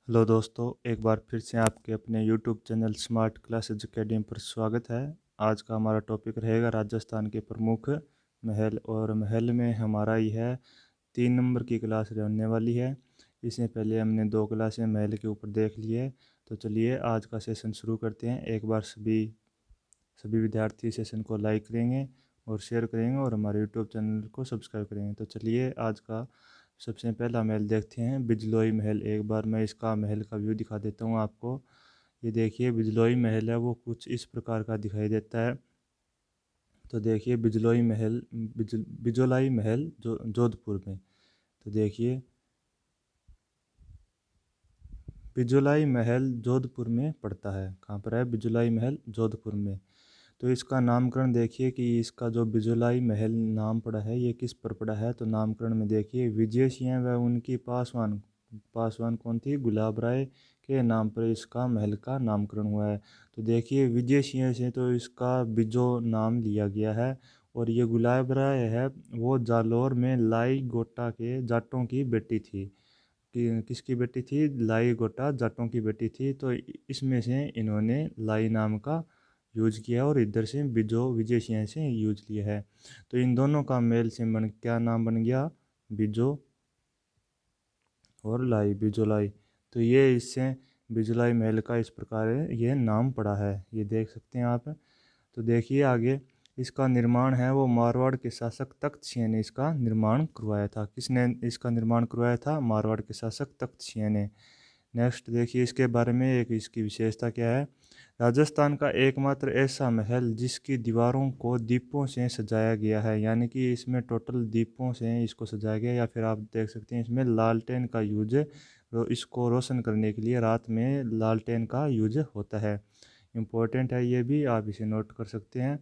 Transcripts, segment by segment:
Hello दोस्तों, एक बार फिर से आपके अपने YouTube channel smart classes academy पर स्वागत है। आज का हमारा टॉपिक रहेगा राजस्थान के प्रमुख महल, और महल में हमारा ही है 3 नंबर की क्लास रहने वाली है। इससे पहले हमने 2 क्लासें महल के ऊपर देख ली है। तो चलिए आज का सेशन शुरू करते हैं। एक बार सभी सभी विद्यार्थी सेशन को लाइक करेंगे और शेयर करेंगे और हमारे यूट्यूब चैनल को सब्सक्राइब करेंगे। तो चलिए आज का सबसे पहला महल देखते हैं, बिजलोई महल। एक बार मैं इसका महल का व्यू दिखा देता हूँ आपको। ये देखिए बिजलोई महल है, वो कुछ इस प्रकार का दिखाई देता है। तो देखिए बिजलोई महल, बिजोलाई महल जो जोधपुर में। तो देखिए बिजोलाई महल जोधपुर में पड़ता है। कहाँ पर है? बिजोलाई महल जोधपुर में। तो इसका नामकरण देखिए कि इसका जो बिजोलाई महल नाम पड़ा है ये किस पर पड़ा है। तो नामकरण में देखिए विजय सिंह व उनकी पासवान पासवान कौन थी? गुलाब राय के नाम पर इसका महल का नामकरण हुआ है। तो देखिए विजय सिंह से तो इसका बिजो नाम लिया गया है। और ये गुलाब राय है, वो जालौर में लाई गोटा के जाटों की बेटी थी। कि किसकी बेटी थी? लाई गोटा जाटों की बेटी थी। तो इसमें से इन्होंने लाई नाम का यूज किया और इधर से बिजो विजय सिंह से यूज लिया है। तो इन दोनों का मेल से बन क्या नाम बन गया? बिजो और लाई, बिजोलाई। तो ये इससे बिजोलाई महल का इस प्रकार ये नाम पड़ा है, ये देख सकते हैं आप। तो देखिए आगे, इसका निर्माण है वो मारवाड़ के शासक तख्त सिंह ने इसका निर्माण करवाया था। किसने इसका निर्माण करवाया था? मारवाड़ के शासक तख्त सिंह ने। नेक्स्ट देखिए इसके बारे में, एक इसकी विशेषता क्या है। राजस्थान का एकमात्र ऐसा महल जिसकी दीवारों को दीपों से सजाया गया है, यानी कि इसमें टोटल दीपों से इसको सजाया गया, या फिर आप देख सकते हैं इसमें लालटेन का यूज इसको रोशन करने के लिए रात में लालटेन का यूज होता है। इम्पोर्टेंट है ये भी, आप इसे नोट कर सकते हैं।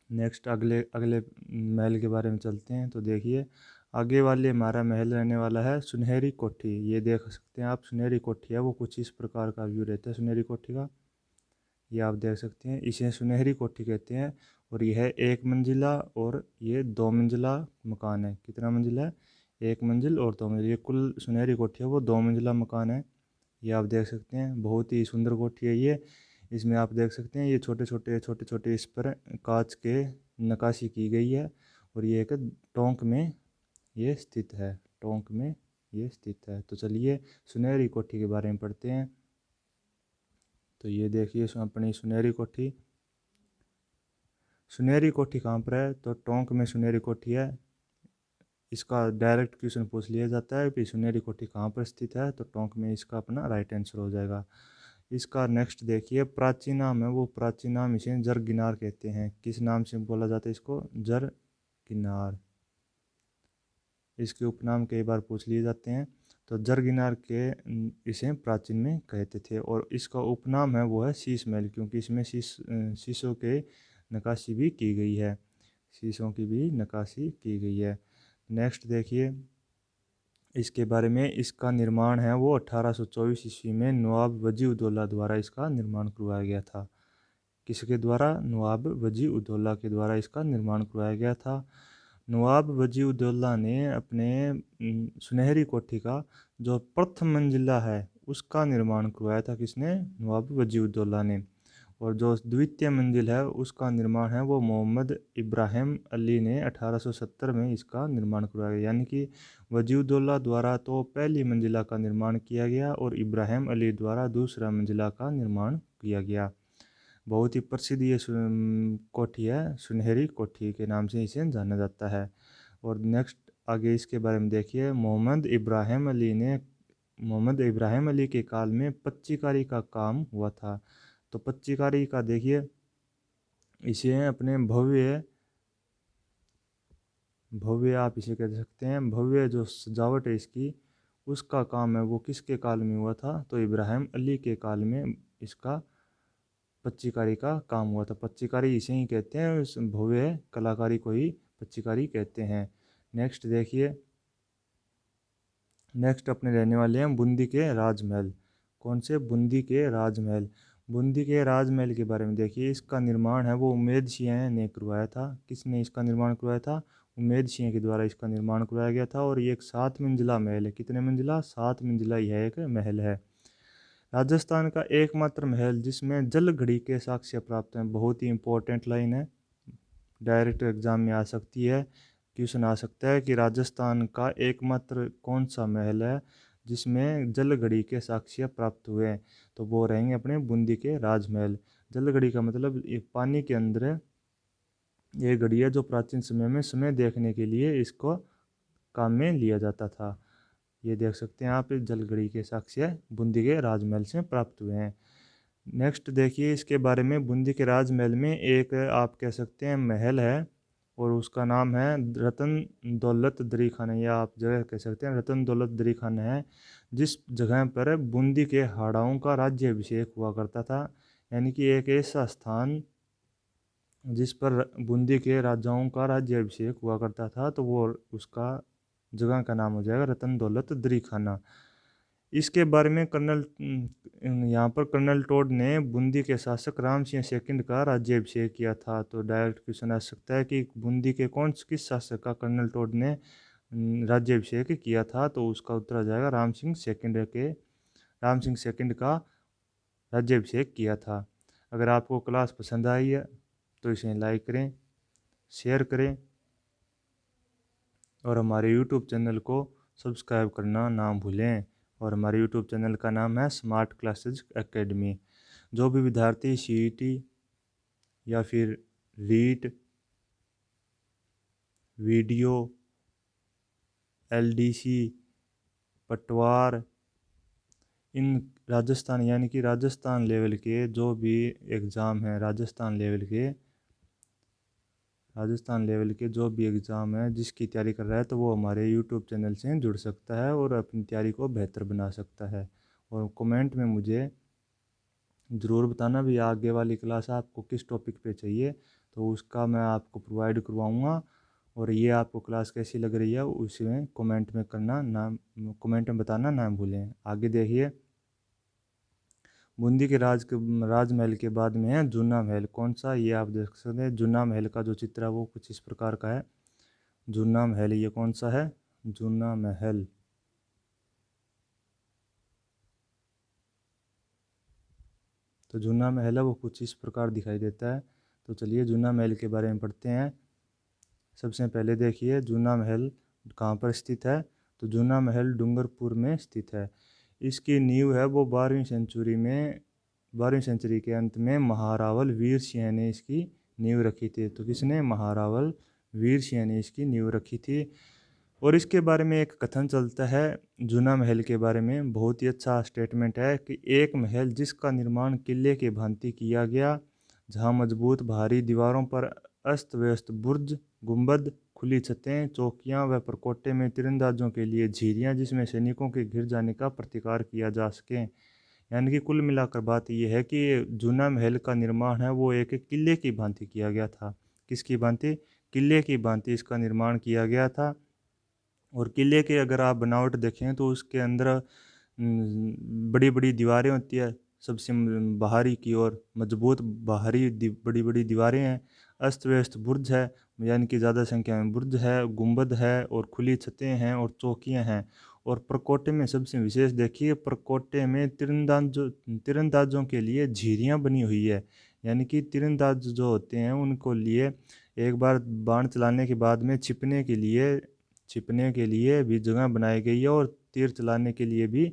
नेक्स्ट अगले अगले महल के बारे में चलते हैं। तो देखिए आगे वाले हमारा महल रहने वाला है सुनहरी कोठी। ये देख सकते हैं आप, सुनहरी कोठी है वो कुछ इस प्रकार का व्यू रहता है सुनहरी कोठी का। ये आप देख सकते हैं, इसे सुनहरी कोठी कहते हैं। और यह है 1 मंजिला और ये 2 मंजिला मकान है। कितना मंजिला है? 1 मंजिल और 2 मंजिल। ये कुल सुनहरी कोठी है वो 2 मंजिला मकान है। ये आप देख सकते हैं, बहुत ही सुंदर कोठी है ये। इसमें आप देख सकते हैं ये छोटे छोटे इस पर कांच के नक्काशी की गई है। और ये एक टोंक में ये स्थित है, टोंक में ये स्थित है। तो चलिए सुनहरी कोठी के बारे में पढ़ते हैं। तो ये देखिए अपनी सुनहरी कोठी। सुनहरी कोठी कहाँ पर है? तो टोंक में सुनहरी कोठी है। इसका डायरेक्ट क्वेश्चन पूछ लिया जाता है कि सुनहरी कोठी कहाँ पर स्थित है, तो टोंक में इसका अपना राइट आंसर हो जाएगा। इसका नेक्स्ट देखिए, प्राचीन नाम है वो, प्राचीन नाम इसे जरगिनार कहते हैं। किस नाम से बोला जाता है इसको? जरगिनार। इसके उपनाम कई बार पूछ लिए जाते हैं। तो जरगिनार के इसे प्राचीन में कहते थे। और इसका उपनाम है वो है शीश महल, क्योंकि इसमें शीशों के नक्काशी भी की गई है, शीशों की भी नक्काशी की गई है। नेक्स्ट देखिए इसके बारे में, इसका निर्माण है वो 1824 ईस्वी में नवाब वजी उद्दौला द्वारा इसका निर्माण करवाया गया था। किसके द्वारा? नवाब वजी उद्दौला के द्वारा इसका निर्माण करवाया गया था। नवाब वजी उद्दौला ने अपने सुनहरी कोठी का जो प्रथम मंजिला है उसका निर्माण करवाया था। किसने? नवाब वजी उद्दौला ने। और जो द्वितीय मंजिल है उसका निर्माण है वो मोहम्मद इब्राहिम अली ने 1870 में इसका निर्माण करवाया। यानी कि वजीउद्दौला द्वारा तो पहली मंजिला का निर्माण किया गया और इब्राहिम अली द्वारा दूसरा मंजिला का निर्माण किया गया। बहुत ही प्रसिद्ध ये कोठी है, सुनहरी कोठी के नाम से इसे जाना जाता है। और नेक्स्ट आगे इसके बारे में देखिए, मोहम्मद इब्राहिम अली के काल में पच्चीकारी का काम हुआ था। तो पच्चीकारी का देखिए, इसे अपने भव्य भव्य आप इसे कह सकते हैं, भव्य जो सजावट है इसकी, उसका काम है वो किसके काल में हुआ था? तो इब्राहिम अली के काल में इसका पच्चीकारी का काम हुआ था। पच्चीकारी इसे ही कहते हैं, उस भव्य कलाकारी को ही पच्चीकारी कहते हैं। नेक्स्ट देखिए, नेक्स्ट अपने रहने वाले हैं बूंदी के राजमहल। कौन से? बूंदी के राजमहल। बूंदी के राजमहल के बारे में देखिए, इसका निर्माण है वो उमेद सिंह ने करवाया था। किसने इसका निर्माण करवाया था? उम्मेद सिंह के द्वारा इसका निर्माण करवाया गया था। और ये एक 7 मंजिला महल है। कितने मंजिला? 7 मंजिला यह एक महल है। राजस्थान का एकमात्र महल जिसमें जल घड़ी के साक्ष्य प्राप्त हैं। बहुत ही इंपॉर्टेंट लाइन है, डायरेक्ट एग्जाम में आ सकती है, क्वेश्चन आ सकता है कि राजस्थान का एकमात्र कौन सा महल है जिसमें जल घड़ी के साक्ष्य प्राप्त हुए हैं। तो वो रहेंगे अपने बूंदी के राजमहल। जल घड़ी का मतलब एक पानी के अंदर ये घड़ी है जो प्राचीन समय में समय देखने के लिए इसको काम में लिया जाता था। ये देख सकते हैं आप, जल घड़ी के साक्ष्य बूंदी के राजमहल से प्राप्त हुए हैं। नेक्स्ट देखिए इसके बारे में। बूंदी के राजमहल में एक आप कह सकते हैं महल है और उसका नाम है रतन दौलत दरी खाना, या आप जगह कह सकते हैं रतन दौलत दरी खाना है, जिस जगह पर बूंदी के हाड़ाओं का राज्याभिषेक हुआ करता था। यानी कि एक ऐसा स्थान जिस पर बूंदी के राजाओं का राज्याभिषेक हुआ करता था, तो वो उसका जगह का नाम हो जाएगा रतन दौलत दरी खाना। इसके बारे में यहाँ पर कर्नल टोड ने बूंदी के शासक राम सिंह सेकंड का राज्याभिषेक किया था। तो डायरेक्ट क्वेश्चन आ सकता है कि बूंदी के किस शासक का कर्नल टोड ने राज्याभिषेक किया था। तो उसका उत्तर आ जाएगा राम सिंह सेकंड का राज्याभिषेक किया था। अगर आपको क्लास पसंद आई है तो इसे लाइक करें, शेयर करें और हमारे यूट्यूब चैनल को सब्सक्राइब करना ना भूलें। और हमारे यूट्यूब चैनल का नाम है स्मार्ट क्लासेज एकेडमी। जो भी विद्यार्थी सीईटी या फिर रीट, वीडियो, एलडीसी, पटवार, इन राजस्थान यानी कि राजस्थान लेवल के जो भी एग्ज़ाम हैं, राजस्थान लेवल के जो भी एग्ज़ाम है जिसकी तैयारी कर रहा है, तो वो हमारे यूट्यूब चैनल से जुड़ सकता है और अपनी तैयारी को बेहतर बना सकता है। और कमेंट में मुझे ज़रूर बताना भी आगे वाली क्लास आपको किस टॉपिक पे चाहिए, तो उसका मैं आपको प्रोवाइड करवाऊँगा। और ये आपको क्लास कैसी लग रही है उसमें कमेंट में बताना ना भूलें। आगे देखिए, बूंदी के राजमहल के बाद में है जूना महल। कौन सा? ये आप देख सकते हैं। जूना महल का जो चित्र है वो कुछ इस प्रकार का है। जूना महल ये कौन सा है? जूना महल। तो जूना महल है वो कुछ इस प्रकार दिखाई देता है। तो चलिए जूना महल के बारे में पढ़ते हैं। सबसे पहले देखिए जूना महल कहाँ पर स्थित है। तो जूना महल डूंगरपुर में स्थित है। इसकी नींव है वो 12वीं सेंचुरी के अंत में महारावल वीर सिंह ने इसकी नींव रखी थी। तो किसने? महारावल वीर सिंह ने इसकी नींव रखी थी। और इसके बारे में एक कथन चलता है जूना महल के बारे में, बहुत ही अच्छा स्टेटमेंट है कि एक महल जिसका निर्माण किले के भांति किया गया, जहाँ मजबूत भारी दीवारों पर अस्त व्यस्त बुर्ज, गुंबद, खुली छतें, चौकियाँ व परकोटे में तीरंदाजों के लिए झीरियाँ जिसमें सैनिकों के घिर जाने का प्रतिकार किया जा सके। यानी कि कुल मिलाकर बात यह है कि जूना महल का निर्माण है वो एक किले की भांति किया गया था। किसकी भांति? किले की भांति इसका निर्माण किया गया था। और किले के अगर आप बनावट देखें तो उसके अंदर बड़ी बड़ी दीवारें होती है, सबसे बाहरी की ओर मजबूत बाहरी बड़ी बड़ी दीवारें हैं, अस्त व्यस्त बुर्ज है, यानी कि ज़्यादा संख्या में बुर्ज है, गुंबद है और खुली छतें हैं और चौकियां हैं। और परकोटे में सबसे विशेष देखिए, परकोटे में तीरंदाजों के लिए झीरियाँ बनी हुई है। यानी कि तीरंदाज जो होते हैं उनको लिए एक बार बाण चलाने के बाद में छिपने के लिए भी जगह बनाई गई है और तीर चलाने के लिए भी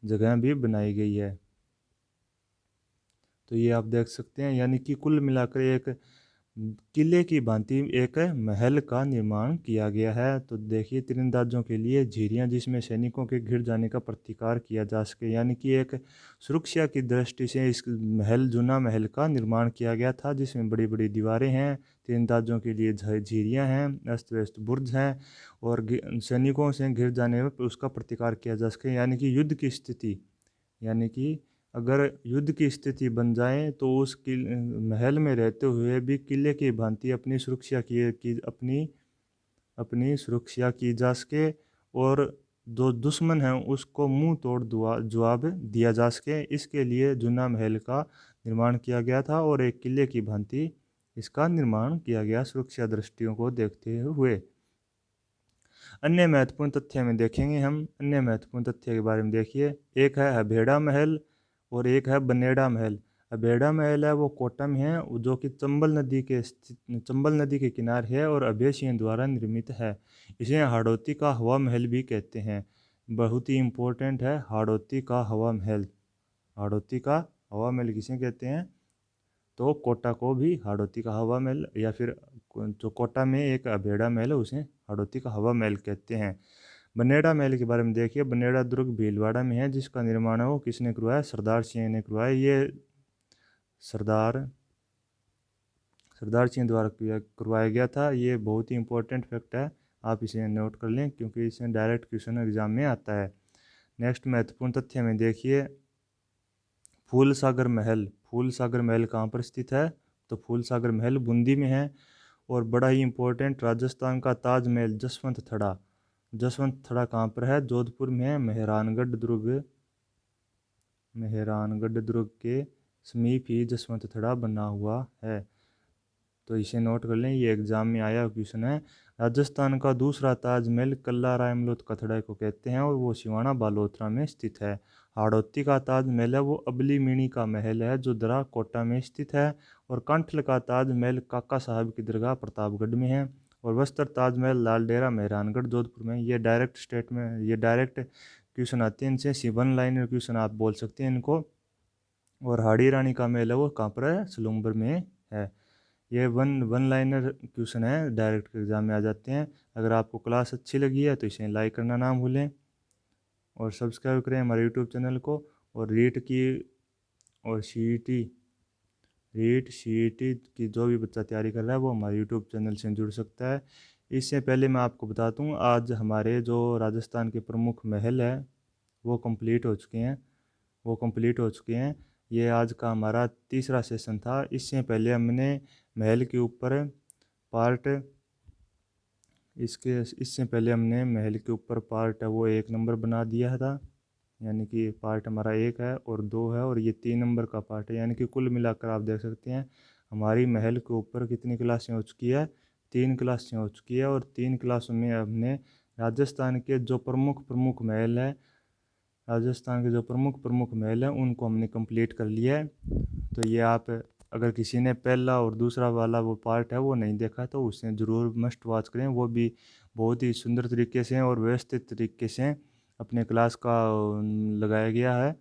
जगह भी बनाई गई है। तो ये आप देख सकते हैं, यानी कि कुल मिलाकर एक किले की भांति एक महल का निर्माण किया गया है। तो देखिए तीरंदाजों के लिए झीरियाँ जिसमें सैनिकों के घिर जाने का प्रतिकार किया जा सके, यानी कि एक सुरक्षा की दृष्टि से इस जूना महल का निर्माण किया गया था, जिसमें बड़ी बड़ी दीवारें हैं, तीरंदाजों के लिए झीरियाँ हैं, अस्त व्यस्त बुर्ज हैं और सैनिकों से घिर जाने पर उसका प्रतिकार किया जा सके। यानी कि अगर युद्ध की स्थिति बन जाए तो उस महल में रहते हुए भी किले की भांति अपनी सुरक्षा की जा सके और जो दुश्मन है उसको मुंह तोड़ जवाब दिया जा सके, इसके लिए जूना महल का निर्माण किया गया था और एक किले की भांति इसका निर्माण किया गया सुरक्षा दृष्टियों को देखते हुए। अन्य महत्वपूर्ण तथ्य में देखेंगे हम। अन्य महत्वपूर्ण तथ्य के बारे में देखिए, एक है हबेड़ा महल और एक है बनेड़ा महल। हबेड़ा महल है वो कोटा में है, जो कि चंबल नदी के किनारे है और अभय सिंह द्वारा निर्मित है। इसे हाड़ौती का हवा महल भी कहते हैं। बहुत ही इम्पोर्टेंट है हाड़ौती का हवा महल। हाड़ौती का हवा महल किसे कहते हैं? तो कोटा को भी हाड़ौती का हवा महल, या फिर जो कोटा में एक अभेड़ा महल है उसे हाड़ौती का हवा महल कहते हैं। बनेड़ा महल के बारे में देखिए, बनेड़ा दुर्ग भीलवाड़ा में है, जिसका निर्माण है वो किसने करवाया? सरदार सिंह ने करवाया। ये सरदार सिंह द्वारा करवाया गया था। ये बहुत ही इंपॉर्टेंट फैक्ट है, आप इसे नोट कर लें क्योंकि इसे डायरेक्ट क्वेश्चन एग्जाम में आता है। नेक्स्ट महत्वपूर्ण तथ्य में देखिए, फूलसागर महल। फूलसागर महल कहाँ पर स्थित है? तो फूलसागर महल बूंदी में है। और बड़ा ही इंपॉर्टेंट, राजस्थान का ताजमहल जसवंत थड़ा। जसवंत थड़ा कहाँ पर है? जोधपुर में है। मेहरानगढ़ दुर्ग के समीप ही जसवंत थड़ा बना हुआ है, तो इसे नोट कर लें, ये एग्जाम में आया क्वेश्चन है। राजस्थान का दूसरा ताजमहल कल्ला रायमलोट कथड़ा को कहते हैं और वो सिवाना बालोतरा में स्थित है। हाड़ौती का ताजमहल है वो अबली मीणी का महल है, जो दरा कोटा में स्थित है। और कंठल का ताजमहल काका साहब की दरगाह प्रतापगढ़ में है। और बस्तर ताजमहल लाल डेरा मेहरानगढ़ जोधपुर में। ये डायरेक्ट क्वेश्चन आते हैं इनसे, वन लाइनर क्वेश्चन आप बोल सकते हैं इनको। और हाड़ी रानी का महल है वो कहाँ पर है? सलूम्बर में है। ये वन लाइनर क्वेश्चन है, डायरेक्ट एग्जाम में आ जाते हैं। अगर आपको क्लास अच्छी लगी है तो इसे लाइक करना ना भूलें और सब्सक्राइब करें हमारे यूट्यूब चैनल को। और और सी ई टी की जो भी बच्चा तैयारी कर रहा है वो हमारे यूट्यूब चैनल से जुड़ सकता है। इससे पहले मैं आपको बता दूं, आज हमारे जो राजस्थान के प्रमुख महल है वो कंप्लीट हो चुके हैं। ये आज का हमारा तीसरा सेशन था। इससे पहले हमने महल के ऊपर पार्ट है वो 1 नंबर बना दिया था, यानी कि पार्ट हमारा 1 है और 2 है और ये 3 नंबर का पार्ट है। यानी कि कुल मिलाकर आप देख सकते हैं हमारी महल के ऊपर कितनी क्लासें हो चुकी है? 3 क्लासें हो चुकी है। और 3 क्लासों में हमने राजस्थान के जो प्रमुख प्रमुख महल हैं उनको हमने कंप्लीट कर लिया है। तो ये आप, अगर किसी ने पहला और दूसरा वाला वो पार्ट है वो नहीं देखा तो उसे ज़रूर मस्ट वॉच करें। वो भी बहुत ही सुंदर तरीके से और व्यवस्थित तरीके से अपने क्लास का लगाया गया है।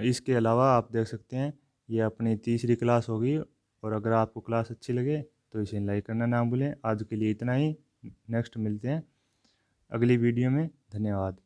इसके अलावा आप देख सकते हैं ये अपनी तीसरी क्लास होगी। और अगर आपको क्लास अच्छी लगे तो इसे लाइक करना ना भूलें। आज के लिए इतना ही, नेक्स्ट मिलते हैं अगली वीडियो में। धन्यवाद।